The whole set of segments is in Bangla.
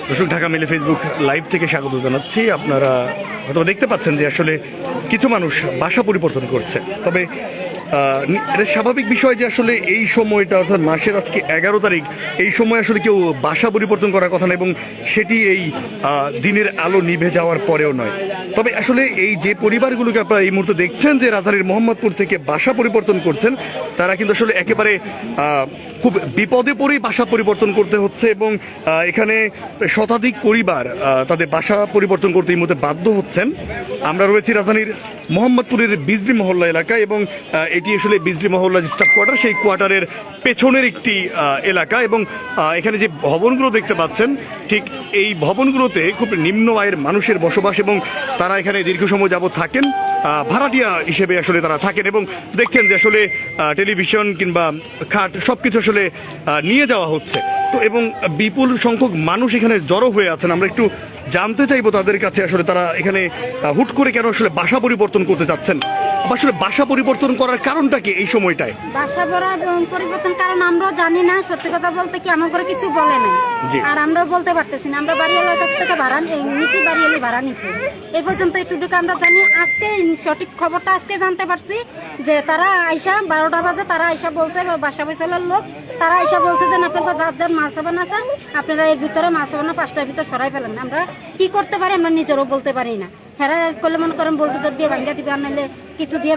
দর্শক, ঢাকা মেলে ফেসবুক লাইভ থেকে স্বাগত জানাচ্ছি। আপনারা হয়তো দেখতে পাচ্ছেন যে আসলে কিছু মানুষ বাসা পরিবর্তন করছে, তবে এটা স্বাভাবিক বিষয় যে আসলে এই সময়টা অর্থাৎ মাসের আজকে 11 তারিখ, এই সময় আসলে কেউ বাসা পরিবর্তন করার কথা না, এবং সেটি এই দিনের আলো নিভে যাওয়ার পরেও নয়। তবে আসলে এই যে পরিবারগুলোকে আপনারা এই মুহূর্তে দেখছেন যে রাজধানীর মোহাম্মদপুর থেকে বাসা পরিবর্তন করছেন, তারা কিন্তু আসলে একেবারে খুব বিপদে পড়েই বাসা পরিবর্তন করতে হচ্ছে, এবং এখানে শতাধিক পরিবার তাদের বাসা পরিবর্তন করতে এই মুহূর্তে বাধ্য হচ্ছেন। আমরা রয়েছি রাজধানীর মোহাম্মদপুরের বিজলি মহল্লা এলাকায়, এবং এটি আসলে বিজলি মহল্লা যে স্টাফ কোয়ার্টার, সেই কোয়ার্টারের পেছনের একটি এলাকা, এবং এখানে যে ভবনগুলো দেখতে পাচ্ছেন, ঠিক এই ভবনগুলোতে খুব নিম্ন আয়ের মানুষের বসবাস, এবং তারা এখানে দীর্ঘ সময় যাবত থাকেন, ভাড়াটিয়া হিসেবে আসলে তারা থাকেন, এবং দেখছেন যে আসলে টেলিভিশন কিংবা খাট সবকিছু আসলে নিয়ে যাওয়া হচ্ছে। তো এবং বিপুল সংখ্যক মানুষ এখানে জড়ো হয়ে আছেন। আমরা একটু জানতে চাইবো তাদের কাছে আসলে তারা এখানে হুট করে কেন আসলে বাসা পরিবর্তন করতে চাচ্ছেন, আসলে বাসা পরিবর্তন করার কারণটা কি এই সময়টায়? বাসা পরিবর্তন কারণ আমরাও জানি না, সত্যি কথা বলতে কি আমার করে কিছু বলে নাই, আর আমরাও বলতে পারতেছি না। আমরা বাড়িওয়ালার কাছ থেকে ভাড়া নিছি, বাড়িওয়ালি ভাড়া নিছি, এই পর্যন্ত এইটুকু আমরা জানি। আজকে সঠিক খবরটা আজকে জানতে পারছি যে তারা আইসা 12টা বাজে তারা আইসা বলছে, বাসা বৈশালের লোক তারা আইসা বলছে যে আপনার যার যার মাল সাবান আছে আপনারা এর ভিতরে মাল সাবান 5টার ভিতরে সরাই ফেলেন। আমরা কি করতে পারি আমরা নিজেরও বলতে পারি না। হেরা করলে মনে করেন বোল্টুজার দিয়ে ভাঙ্গা দিবে, আর নাহলে কিছু দিয়ে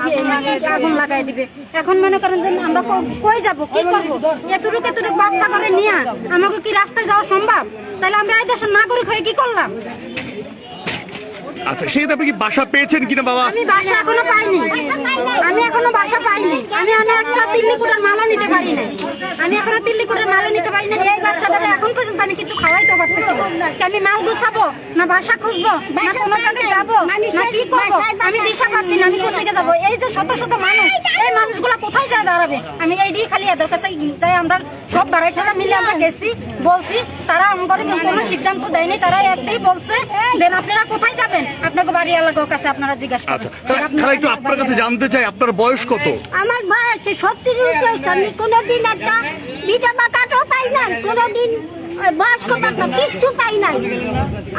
আগুন লাগাই দিবে। এখন মনে করেন যে আমরা কই যাব, কি করবো? এতটুকু বাচ্চা করে নিয়ে আমাকে কি রাস্তায় যাওয়া সম্ভব? তাহলে আমরা এই দেশের নাগরিক হয়ে কি করলাম? আচ্ছা, সেই আপনি কি বাসা পেয়েছেন কিনা বাবা? আমি বাসা এখনো পাইনি, আমি এখনো বাসা পাইনি। আমি একটা তিল্লিকুটার মালও নিতে পারি না, আমি এখনো তিল্লিকুটার মালও নিতে পারি না। এই বাচ্চাটাকে এখন পর্যন্ত আমি কিছু খাওয়াইতে পারতেছি না। আমি মাল গুছাবো না, বাসা খুঁজবো না, কোনো জায়গায় যাবো না, কি করবো আমি দিশা পাচ্ছি না। আমি কোথেকে যাবো? এই যে শত শত মানুষ, এই মানুষগুলো কোথায় যায় দাঁড়াবে? আমি এইটাই খালি এদের কাছে যাই। আমরা সব বাড়াইটারা মিলে আমরা গেছি, বলছি, তারা আমাদের কোনো সিদ্ধান্ত দেয়নি। তারা একটাই বলছে দেন আপনারা কোথায় যাবেন, আপনাকে বাড়ি এলাকার কাছে আপনারা জিজ্ঞাসা করেন। একটু আপনার কাছে জানতে চাই, আপনার বয়স কত? আমার বয়স 70 হয়েছে। আমি কোনোদিন একটা বিধবা কার্ডও পাই নাই, কোনোদিন বয়স্ক ভাতা কিচ্ছু পাই নাই।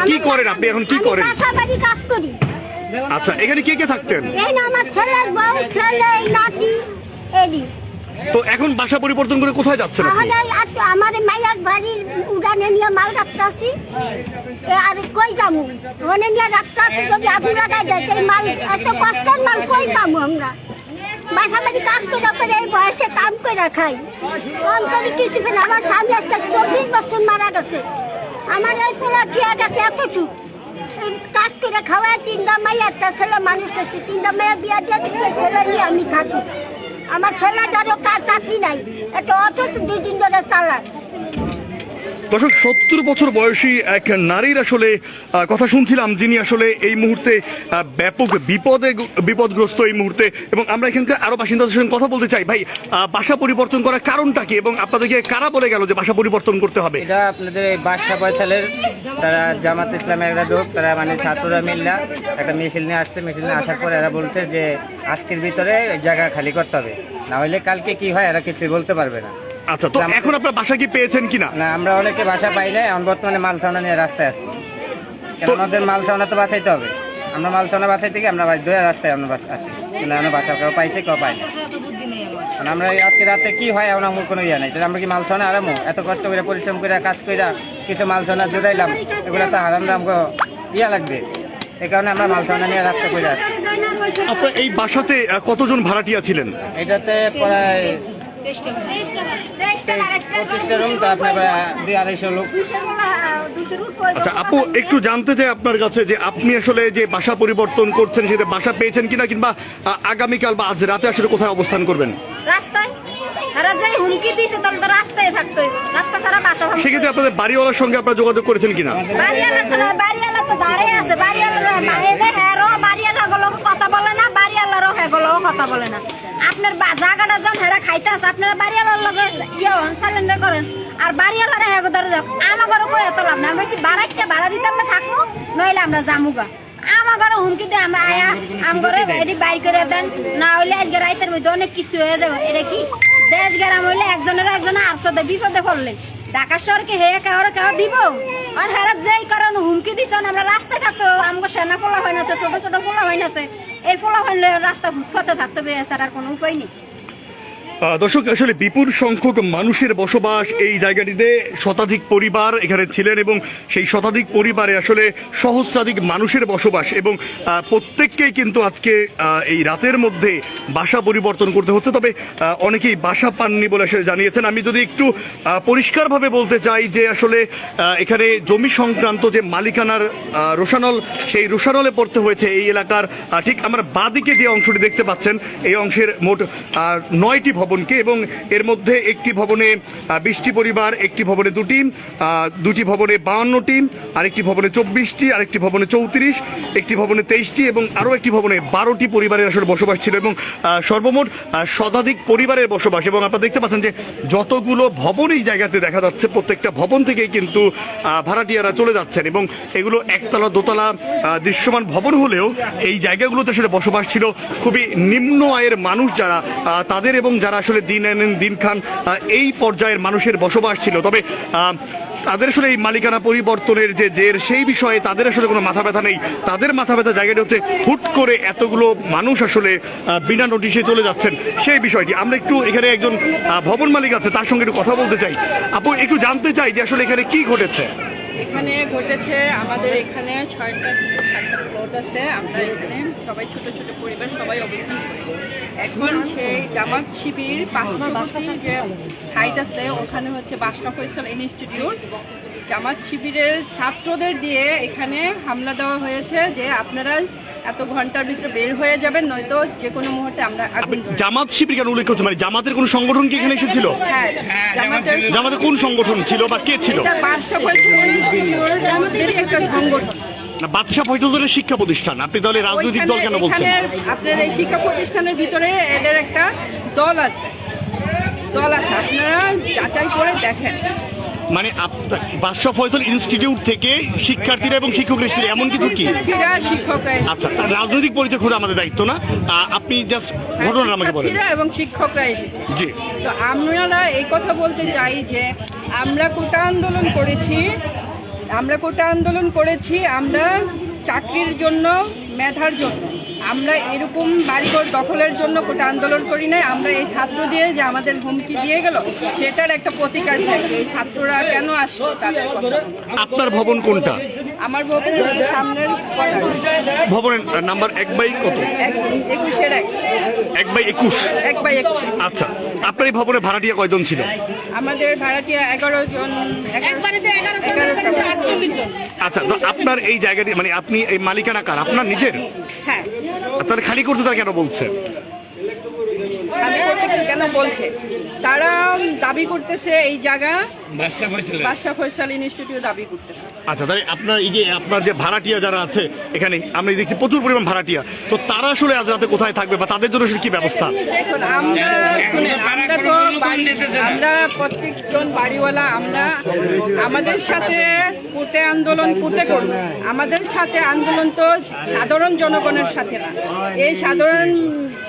কি করেন আপনি এখন, কি করেন? বাসা বাড়ি কাজ করি। আচ্ছা, এখানে কে কে থাকতেন? এই না আমার ছেলের বউ, ছেলে, নাতি, এডি। তো এখন বাসা পরিবর্তন করে কোথায় যাচ্ছেন আপনি? আমার মায়ের বাড়ির উড়ানে নিয়ে মাল রাখতে আসি, আর কই যাবো? ওখানে নিয়ে রাখতে আসি, যদি আগুন লাগাই যায় সেই মাল, এত কষ্টের মাল কই পাবো আমরা? বাসা বাড়ি কাজ করে এই বয়সে কাম করে খাই, অন্তরে কিছু পেলে। আমার স্বামী আজকে 40 বছর মারা গেছে, আমার এই পোলা ঠিয়া গেছে এতটুক। কাজ করে খাওয়ায় 3টা মাইয়া, একটা ছেলে মানুষ হচ্ছে, 3টা মাইয়া বিয়া দিয়ে দিচ্ছে, ছেলে নিয়ে আমি থাকি। আমার ছেলেটারও কাজ চাকরি নাই, একটা অটো 2-3 জনের চালায়। দর্শক, 70 বছর বয়সী এক নারীর আসলে কথা শুনছিলাম, যিনি আসলে এই মুহূর্তে ব্যাপক বিপদগ্রস্ত এই মুহূর্তে, এবং আমরা এখানকার আরো বাসিন্দাদের সঙ্গে কথা বলতে চাই। ভাই, বাসা পরিবর্তন করার কারণটা কি, এবং আপনাদেরকে কারা বলে গেল যে বাসা পরিবর্তন করতে হবে? এটা আপনাদের এই বাসা বৈশালের তারা জামাত ইসলামের একটা লোক, তারা মানে ছাত্ররা মিল্লা একটা মিছিল নিয়ে আসছে। মিছিল নিয়ে আসার পরে এরা বলছে যে আজকের ভিতরে জায়গা খালি করতে হবে, না হলে কালকে কি হয় এরা কিছু বলতে পারবে না। আচ্ছা, তো এখন আপনার বাসা কি পেয়েছেন কিনা? না, আমরা অনেকে বাসা পাই না, এখন বর্তমানে মাল ছাউনা নিয়ে রাস্তায় আসছি। কেন আমাদের মাল ছাউনা তো বাঁচাইতে হবে, আমরা মাল ছাউনা বাঁচাইতে গিয়ে আমরা রাস্তায় আমরা আসি, কিন্তু আমরা বাসা কেউ পাইছে কেউ পাই না। মানে আমরা আজকে রাতে কি হয় এমন আমার কোনো ইয়ে নাই। তাহলে আমরা কি মাল ছাউনা আরামো? এত কষ্ট করে পরিশ্রম করে কাজ করে কিছু মাল ছাউনা জোড়াইলাম, এগুলো তো হারাম আমাকে ইয়া লাগবে, এই কারণে আমরা মাল ছাউনা নিয়ে রাস্তা করে আসছি। আপনার এই বাসাতে কতজন ভাড়াটিয়া ছিলেন? এটাতে প্রায় 25টা রুম, তো আপনার 200-250 লোক। আচ্ছা আপু, একটু জানতে চাই আপনার কাছে যে আপনি আসলে যে বাসা পরিবর্তন করছেন সেটা বাসা পেয়েছেন কিনা, কিংবা আগামীকাল বা আজ রাতে আসলে কোথায় অবস্থান করবেন? রাস্তায় হুমকি দিয়েছে, তাহলে তো রাস্তায় থাকতে হবে, রাস্তা ছাড়া বাসা হবে। সেক্ষেত্রে আপনাদের বাড়িওয়ালার সঙ্গে আপনারা যোগাযোগ করেছেন কিনা? বাড়িওয়ালা তো দাঁড়িয়ে আছে, বাড়িওয়ালা কথা বলে না, বাড়িওয়ালারও হেগুলোও কথা বলে না। আপনার জায়গাটা যখন হেরা খাইতে আছে, আপনারা বাড়িওয়ালার লগে সালেন্ডার করেন, আর বাড়িওয়ালারা হেগো ধরে যাও। আমার ঘরে কই এত লাভ না, আমি বলছি ভাড়া দিতে আমরা থাকবো, নইলে আমরা জামুগা। আমার ঘরে হুমকি দেয়, আমরা আয়া আম ঘরে এটি বাইর করে দেন, না হইলে আজকে রাইতের মধ্যে অনেক কিছু হয়ে যাবে। এটা কি দেশ গ্রাম হইলে একজনের আরশোতে বিপদে পড়লেন ঢাকা শহরকে হে কারো দিব আর হেরাত যেই কারণ হুমকি দিচ্ছেন আমরা রাস্তায় থাকতো আমাকে সেনা পোলা হয় না ছোট ছোট পোলা হয় না এই পোলা হইলে রাস্তা ফুটফাতে থাকতে হবে এছাড়া আর কোনো উপায় নেই। দর্শক আসলে বিপুল সংখ্যক মানুষের বসবাস এই জায়গাটিতে, শতাধিক পরিবার এখানে ছিলেন এবং সেই শতাধিক পরিবারে আসলে সহস্রাধিক মানুষের বসবাস এবং প্রত্যেককেই কিন্তু আজকে এই রাতের মধ্যে বাসা পরিবর্তন করতে হচ্ছে। তবে অনেকেই বাসা পাননি বলে আসলে জানিয়েছেন। আমি যদি একটু পরিষ্কারভাবে বলতে চাই যে আসলে এখানে জমি সংক্রান্ত যে মালিকানার রোশানল, সেই রোশানলে পড়তে হয়েছে এই এলাকার ঠিক আমার বাঁদিকে যে অংশটি দেখতে পাচ্ছেন এই অংশের মোট 9টি ভবনকে, এবং এর মধ্যে একটি ভবনে 20টি পরিবার, একটি ভবনে দুটি ভবনে 52টি, আরেকটি ভবনে 24টি, আরেকটি ভবনে 34, একটি ভবনে 23টি এবং আরও একটি ভবনে 12টি পরিবারের আসলে বসবাস ছিল এবং সর্বমোট শতাধিক পরিবারের বসবাস। এবং আপনারা দেখতে পাচ্ছেন যে যতগুলো ভবন এই জায়গাতে দেখা যাচ্ছে প্রত্যেকটা ভবন থেকেই কিন্তু ভাড়াটিয়ারা চলে যাচ্ছেন এবং এগুলো একতলা দোতলা দৃশ্যমান ভবন হলেও এই জায়গাগুলোতে আসলে বসবাস ছিল খুবই নিম্ন আয়ের মানুষ যারা, তাদের এবং যারা আসলে দিন আনেন দিন খান এই পর্যায়ের মানুষের বসবাস ছিল। তবে তাদের আসলে এই মালিকানা পরিবর্তনের যে জের, সেই বিষয়ে তাদের আসলে কোনো মাথা ব্যথা নেই। তাদের মাথা ব্যথা জায়গাটা হচ্ছে হুট করে এতগুলো মানুষ আসলে বিনা নোটিশে চলে যাচ্ছেন সেই বিষয়টি। আমরা একটু এখানে একজন ভবন মালিক আছে, তার সঙ্গে একটু কথা বলতে চাই। আপু, একটু জানতে চাই যে আসলে এখানে কি ঘটেছে। এখানে ঘটেছে, আমাদের এখানে 6টা থেকে 7টা প্লট আছে। আমরা এখানে সবাই ছোট ছোট পরিবার সবাই অবস্থান করি। এখন সেই জামাত শিবির পার্শ্ববর্তী যে সাইট আছে ওখানে হচ্ছে বাদশা ফয়সাল ইনস্টিটিউট, জামাত শিবিরের ছাত্রদের দিয়ে এখানে হামলা দেওয়া হয়েছে যে আপনারা এত ঘন্টার ভিতরে বের হয়ে যাবেন, নয়তো যে কোনো মুহূর্তে আমরা আগুন ধরাবো। জামাত শিবির কেন উল্লেখ করছে? মানে জামাতের কোন সংগঠন কি এখানে এসেছিল? হ্যাঁ, জামাতের কোন সংগঠন ছিল বা কে ছিল? বাদশা ফয়সাল ইনস্টিটিউট আমাদের একটা সংগঠন না, বাদশা ফয়সালের শিক্ষা প্রতিষ্ঠান। আপনি তাহলে রাজনৈতিক দল কেন বলছেন? আপনার এই শিক্ষা প্রতিষ্ঠানের ভিতরে এদের একটা দল আছে, আপনারা যাচাই করে দেখেন। মানে বাদশা ফয়সাল ইনস্টিটিউট থেকে শিক্ষার্থীরা এবং শিক্ষকরা এসেছিল এমন কিছু কি? শিক্ষকরা আচ্ছা, রাজনৈতিক পরিচয় খুঁজে আমাদের দায়িত্ব না, আপনি জাস্ট ঘটনা আমাকে বলেন। এবং শিক্ষকরা এসেছে। জি, তো আমরা এই কথা বলতে চাই যে আমরা কোটা আন্দোলন করেছি, আমরা চাকরির জন্য, মেধার জন্য। আমরা এরকম বাড়িঘর দখলের জন্য কোটা আন্দোলন করি নাই। আমরা এই ছাত্র দিয়ে যে আমাদের হুমকি দিয়ে গেল সেটার একটা প্রতিকার চাই। এই ছাত্ররা কেন আসলো তাদের কথা। আপনার ভবন কোনটা? আমার ভবন হচ্ছে সামনের ভবনের নাম্বার 1/কত? 21 1/21। আচ্ছা, আপনার এই ভবনে ভাড়াটিয়া কয়জন ছিল? আমাদের ভাড়াটিয়া 11 জন। 11 জন। আচ্ছা, তো আপনার এই জায়গাটি মানে আপনি এই মালিকানা কার? আপনার নিজের? হ্যাঁ। তাহলে খালি করতে তারা কেন বলছে? কেন বলছে? তারা দাবি করতেছে এই জায়গা বাদশা ফয়সাল ইনস্টিটিউট দাবি করতেছে। আচ্ছা, তাই আপনার এই যে আপনার যে ভাড়াটিয়া যারা আছে এখানে, আমরা দেখছি প্রচুর পরিমাণ ভাড়াটিয়া, তো তারা আসলে আজ রাতে কোথায় থাকবে বা তাদের জন্য কি ব্যবস্থা? দেখুন, আমরা প্রত্যেকজন বাড়িওয়ালা, আমাদের সাথে কোটে আন্দোলন করব। আমাদের সাথে আন্দোলন তো সাধারণ জনগণের সাথে না। এই সাধারণ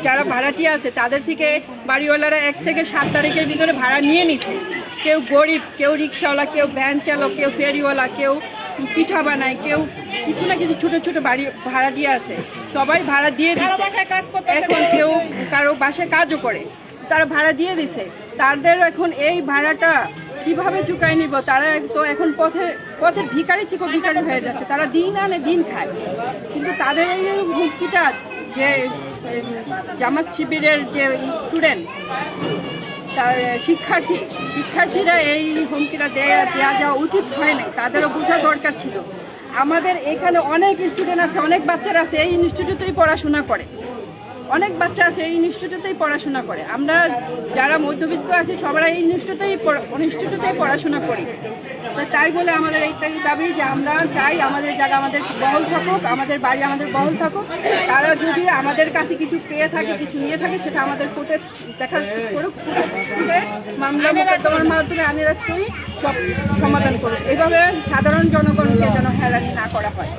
যারা ভাড়াটিয়া আছে তাদের থেকে বাড়িওয়ালারা 1 থেকে 7 তারিখের ভিতরে ভাড়া নিয়ে নিচ্ছে। কেউ গরিব, কেউ রিক্সাওয়ালা, কেউ ভ্যান চালক, কেউ ফেরিওয়ালা, কেউ পিঠা বানায়, কেউ কিছু না কিছু ছোট ছোট বাড়ি ভাড়া দিয়ে আছে। সবাই ভাড়া দিয়ে দিচ্ছে। এখন কেউ কারো বাসায় কাজও করে, তারা ভাড়া দিয়ে দিছে। তাদের এখন এই ভাড়াটা কিভাবে চুকায় নিব? তারা তো এখন পথের ভিখারি থেকে ভিখারি হয়ে যাচ্ছে। তারা দিন আনে দিন খায়, কিন্তু তাদের এই মুক্তিটা যে জামাত শিবিরের যে স্টুডেন্ট, শিক্ষার্থীরা এই হুমকিটা দেওয়া যাওয়া উচিত হয় না। তাদেরও বোঝা দরকার ছিল। আমাদের এখানে অনেক স্টুডেন্ট আছে, অনেক বাচ্চারা আছে এই ইনস্টিটিউটেই পড়াশোনা করে, অনেক বাচ্চা আছে এই ইনস্টিটিউটেই পড়াশোনা করে। আমরা যারা মধ্যবিত্ত আছি সবাই এই ইনস্টিটিউটেই পড়াশোনা করি। তাই বলে আমাদের এইটাই দাবি যে আমরা চাই আমাদের জায়গা আমাদের বহল থাকুক, আমাদের বাড়ি আমাদের বহল থাকুক। তারা যদি আমাদের কাছে কিছু পেয়ে থাকে, কিছু নিয়ে থাকে, সেটা আমাদের কোর্টে দেখা করুক, মামলা মোকদ্দমার মাধ্যমে আনিরাজ করি সব সমাধান করুক। এইভাবে সাধারণ জনগণকে যেন হেরানি না করা হয়।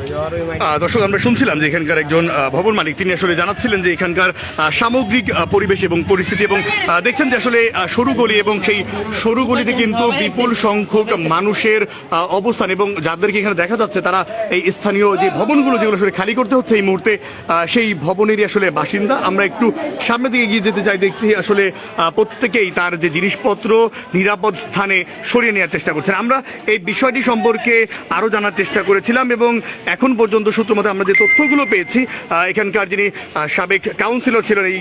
দর্শক, আমরা শুনছিলাম যে এখানকার একজন ভবন মালিক, তিনি আসলে জানাচ্ছিলেন যে এখানকার এখানকার সামগ্রিক পরিবেশ এবং পরিস্থিতি, এবং দেখছেন যে আসলে সরু গলি এবং সেই সরু গলিতে কিন্তু বিপুল সংখ্যক মানুষের অবস্থান, এবং যাদেরকে এখানে দেখা যাচ্ছে তারা এই স্থানীয় যে ভবনগুলো যেগুলো আসলে খালি করতে হচ্ছে এই মুহূর্তে, সেই ভবনেরই আসলে বাসিন্দা। আমরা একটু সামনের দিকে এগিয়ে যেতে চাই, দেখছি আসলে প্রত্যেকেই তার যে জিনিসপত্র নিরাপদ স্থানে সরিয়ে নেওয়ার চেষ্টা করছেন। আমরা এই বিষয়টি সম্পর্কে আরও জানার চেষ্টা করেছিলাম, এবং এখন পর্যন্ত সূত্র মতে আমরা যে তথ্যগুলো পেয়েছি, এখানকার যিনি সাবেক কাউন্সিলর ছিলেন এই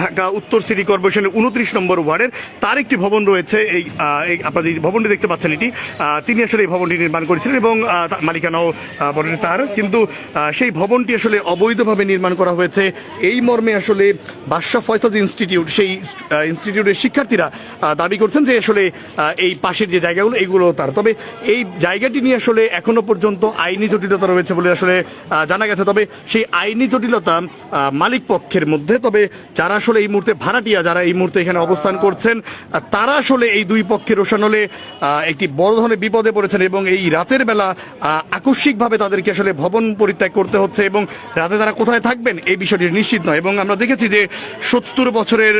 ঢাকা উত্তর সিটি কর্পোরেশনের 29 নম্বর ওয়ার্ডের, তার একটি ভবন রয়েছে, এই আপনারা যে ভবনটি দেখতে পাচ্ছেন এটি, তিনি আসলে এই ভবনটি নির্মাণ করেছিলেন এবং মালিকানাও বলেন তার, কিন্তু সেই ভবনটি আসলে অবৈধভাবে নির্মাণ করা হয়েছে এই মর্মে আসলে বাদশা ফয়সাল ইনস্টিটিউট, সেই ইনস্টিটিউটের শিক্ষার্থীরা দাবি করছেন যে আসলে এই পাশের যে জায়গাগুলো এগুলো তার। তবে এই জায়গাটি নিয়ে আসলে এখনো পর্যন্ত আইনি জটিলতা রয়েছে বলে আসলে জানা গেছে। তবে সেই আইনি জটিলতা মালিক পক্ষের মধ্যে, তবে যারা আসলে এই মুহূর্তে ভাড়াটিয়া, যারা এই মুহূর্তে এখানে অবস্থান করছেন, তারা আসলে এই দুই পক্ষের রোষানলে একটি বড় ধরনের বিপদে পড়েছেন, এবং এই রাতের বেলা আকস্মিকভাবে তাদেরকে আসলে ভবন পরিত্যাগ করতে হচ্ছে, এবং রাতে তারা কোথায় থাকবেন এই বিষয়টি নিশ্চিত নয়। এবং আমরা দেখেছি যে 70 বছরের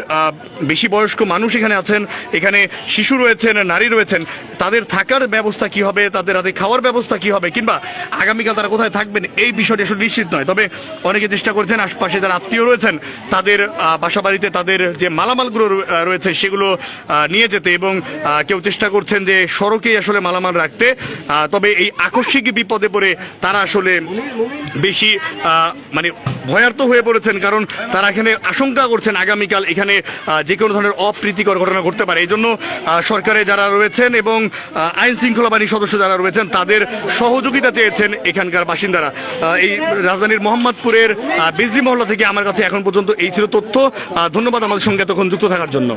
বেশি বয়স্ক মানুষ এখানে আছেন, এখানে শিশু রয়েছেন, নারী রয়েছেন, তাদের থাকার ব্যবস্থা কি হবে, তাদের রাতে খাওয়ার ব্যবস্থা কি হবে, কিংবা আগামীকাল তারা কোথায় থাকবেন এই বিষয়টি আসলে নিশ্চিত নয়। তবে অনেকে চেষ্টা করছেন আশপাশে যারা আত্মীয় রয়েছেন তাদের বাসা বাড়িতে তাদের যে মালামালগুলো রয়েছে সেগুলো নিয়ে যেতে, এবং কেউ চেষ্টা করছেন যে সড়কেই আসলে মালামাল রাখতে। তবে এই আকস্মিক বিপদে পড়ে তারা আসলে বেশি মানে ভয়ার্ত হয়ে পড়েছেন, কারণ তারা এখানে আশঙ্কা করছেন আগামীকাল এখানে যে কোনো ধরনের অপ্রীতিকর ঘটনা ঘটতে পারে। এই জন্য সরকারে যারা রয়েছেন এবং আইন শৃঙ্খলা বাহিনীর সদস্য যারা রয়েছেন তাদের সহযোগিতা চেয়েছেন এখানকার বাসিন্দারা। এই রাজধানীর মোহাম্মদপুরের বিজলি মহল্লা থেকে আমার কাছে এখন পর্যন্ত এই ছিল তথ্য। ধন্যবাদ আমাদের সঙ্গে তখন যুক্ত থাকার জন্য।